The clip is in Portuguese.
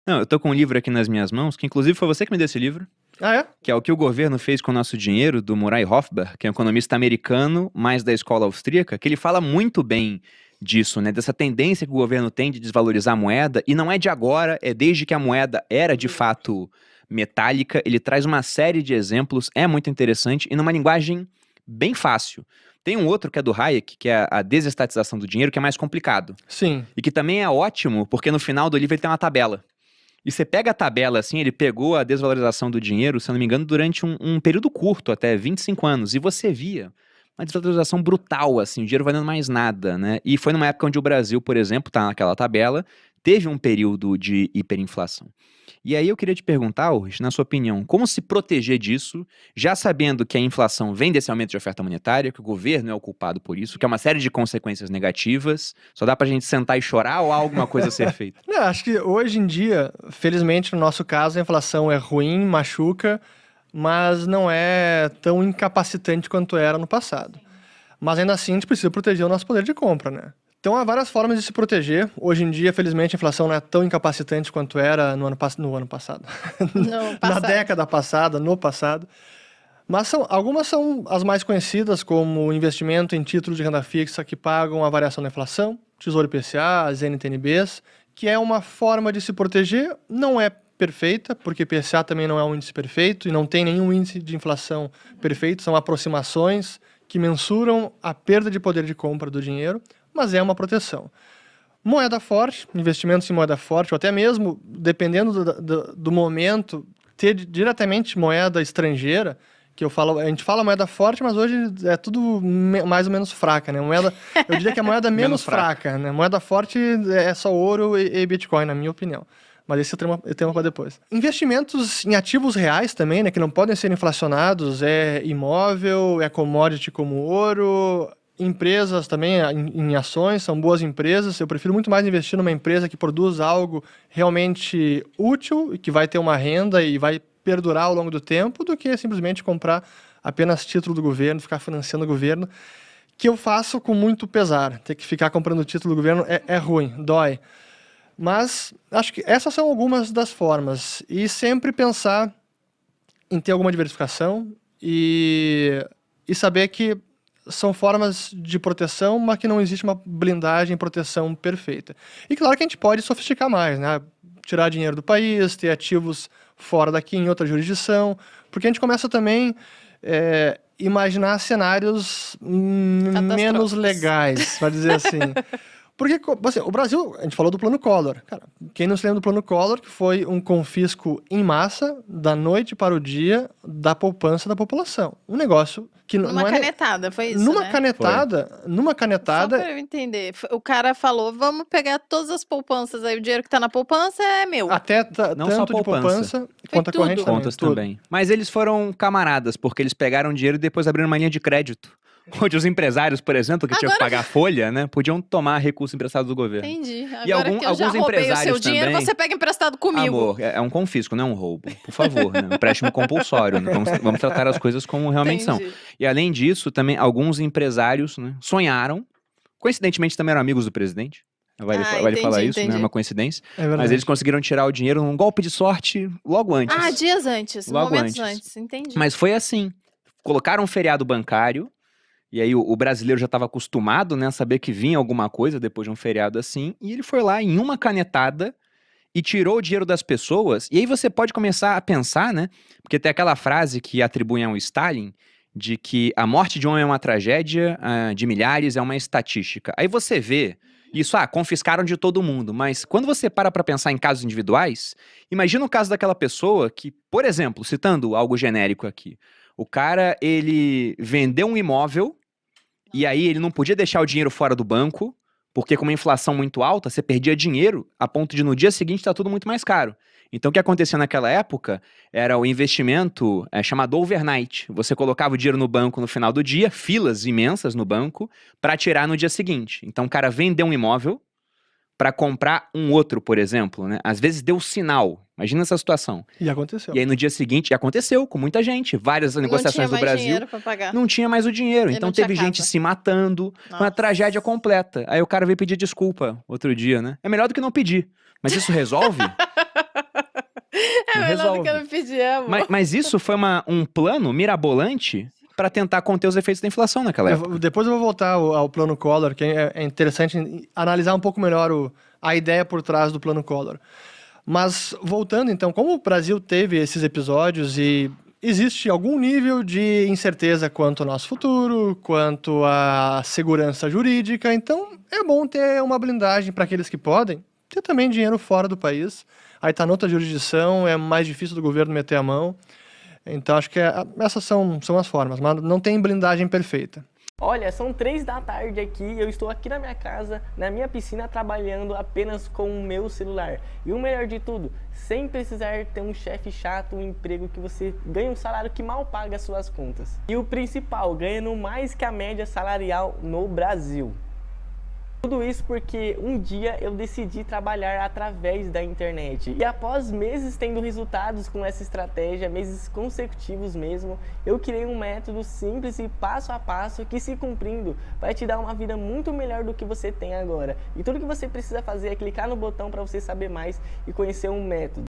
Não, eu tô com um livro aqui nas minhas mãos, que inclusive foi você que me deu esse livro, Ah, é? que é O que o Governo Fez com o Nosso Dinheiro, do Murray Rothbard, que é um economista americano, mais da escola austríaca, que ele fala muito bem disso, né? Dessa tendência que o governo tem de desvalorizar a moeda, e não é de agora, é desde que a moeda era de fato metálica. Ele traz uma série de exemplos, é muito interessante, e numa linguagem bem fácil. Tem um outro que é do Hayek, que é a desestatização do dinheiro, que é mais complicado. Sim. E que também é ótimo, porque no final do livro ele tem uma tabela. E você pega a tabela assim, ele pegou a desvalorização do dinheiro, se eu não me engano, durante um período curto, até 25 anos. E você via uma desvalorização brutal, assim, o dinheiro valendo mais nada, né? E foi numa época onde o Brasil, por exemplo, tá naquela tabela, teve um período de hiperinflação. E aí eu queria te perguntar, Ulrich, na sua opinião, como se proteger disso, já sabendo que a inflação vem desse aumento de oferta monetária, que o governo é o culpado por isso, que é uma série de consequências negativas, só dá pra gente sentar e chorar ou há alguma coisa a ser feita? Não, acho que hoje em dia, felizmente no nosso caso, a inflação é ruim, machuca, mas não é tão incapacitante quanto era no passado. Mas ainda assim, a gente precisa proteger o nosso poder de compra, né? Então há várias formas de se proteger. Hoje em dia, felizmente, a inflação não é tão incapacitante quanto era no ano passado. Na década passada, no passado. Mas algumas são as mais conhecidas, como o investimento em títulos de renda fixa que pagam a variação da inflação, Tesouro IPCA, as NTNBs, que é uma forma de se proteger. Não é perfeita, porque IPCA também não é um índice perfeito e não tem nenhum índice de inflação perfeito, são aproximações que mensuram a perda de poder de compra do dinheiro, mas é uma proteção. Moeda forte, investimentos em moeda forte, ou até mesmo, dependendo do momento, ter diretamente moeda estrangeira, que a gente fala moeda forte, mas hoje é tudo mais ou menos fraca, né? Eu diria que a moeda menos fraca, né? Moeda forte é só ouro e Bitcoin, na minha opinião. Mas esse é tema para depois. Investimentos em ativos reais também, né? Que não podem ser inflacionados, é imóvel, é commodity como ouro. Empresas também, em ações, são boas empresas. Eu prefiro muito mais investir numa empresa que produz algo realmente útil e que vai ter uma renda e vai perdurar ao longo do tempo, do que simplesmente comprar apenas título do governo, ficar financiando o governo, que eu faço com muito pesar. Ter que ficar comprando título do governo é ruim, dói. Mas acho que essas são algumas das formas. E sempre pensar em ter alguma diversificação e saber que são formas de proteção, mas que não existe uma blindagem, proteção perfeita. E claro que a gente pode sofisticar mais, né? Tirar dinheiro do país, ter ativos fora daqui, em outra jurisdição, porque a gente começa também imaginar cenários menos legais, para dizer assim. Porque, assim, o Brasil, a gente falou do Plano Collor. Cara, quem não se lembra do Plano Collor, que foi um confisco em massa, da noite para o dia, da poupança da população. Um negócio que Numa canetada, foi isso, numa canetada. Só pra eu entender. O cara falou, vamos pegar todas as poupanças aí, o dinheiro que tá na poupança é meu. Até Não só tanto de poupança quanto a tudo. corrente Contas também. Mas eles foram camaradas, porque eles pegaram dinheiro e depois abriram uma linha de crédito. Onde os empresários, por exemplo, que tinham que pagar folha, né, podiam tomar recurso emprestado do governo. Entendi. Agora E que eu já alguns roubei o seu empresários dinheiro, também... você pega emprestado comigo. Amor, é um confisco, não é um roubo. Por favor, né? Um empréstimo compulsório. Né? Vamos tratar as coisas como realmente são. E além disso, também alguns empresários, né, sonharam, coincidentemente também eram amigos do presidente. Vale falar isso, né? É uma coincidência. Mas eles conseguiram tirar o dinheiro num golpe de sorte logo antes. Dias antes, momentos antes, entendi. Mas foi assim. Colocaram um feriado bancário. E aí o brasileiro já estava acostumado, né, a saber que vinha alguma coisa depois de um feriado assim, e ele foi lá em uma canetada e tirou o dinheiro das pessoas. E aí você pode começar a pensar, né, porque tem aquela frase que atribuem ao Stalin, de que a morte de um homem é uma tragédia, de milhares é uma estatística. Aí você vê isso, confiscaram de todo mundo, mas quando você para pensar em casos individuais, imagina o caso daquela pessoa que, por exemplo, citando algo genérico aqui, o cara, ele vendeu um imóvel e aí ele não podia deixar o dinheiro fora do banco, porque com uma inflação muito alta, você perdia dinheiro a ponto de no dia seguinte estar tudo muito mais caro. Então o que acontecia naquela época era o investimento chamado overnight. Você colocava o dinheiro no banco no final do dia, filas imensas no banco, para tirar no dia seguinte. Então o cara vendeu um imóvel para comprar um outro, por exemplo, né? Às vezes deu sinal. Imagina essa situação. E aconteceu. E aí no dia seguinte, aconteceu com muita gente. Várias negociações do Brasil. Não tinha mais o dinheiro. Então teve gente se matando. Uma tragédia completa. Aí o cara veio pedir desculpa outro dia, né? É melhor do que não pedir. Mas isso resolve? É melhor do resolve. que eu não pedir, amor. Mas isso foi um plano mirabolante para tentar conter os efeitos da inflação naquela época. Depois eu vou voltar ao plano Collor, que é interessante analisar um pouco melhor a ideia por trás do plano Collor. Mas voltando então, como o Brasil teve esses episódios e existe algum nível de incerteza quanto ao nosso futuro, quanto à segurança jurídica, então é bom ter uma blindagem para aqueles que podem, ter também dinheiro fora do país. Aí está noutra jurisdição, é mais difícil do governo meter a mão. Então acho que essas são as formas, mas não tem blindagem perfeita. Olha, são 3 da tarde aqui, eu estou aqui na minha casa, na minha piscina, trabalhando apenas com o meu celular. E o melhor de tudo, sem precisar ter um chefe chato, um emprego que você ganha um salário que mal paga as suas contas. E o principal, ganhando mais que a média salarial no Brasil. Tudo isso porque um dia eu decidi trabalhar através da internet. E após meses tendo resultados com essa estratégia, meses consecutivos mesmo, eu criei um método simples e passo a passo que, se cumprindo, vai te dar uma vida muito melhor do que você tem agora. E tudo que você precisa fazer é clicar no botão para você saber mais e conhecer um método.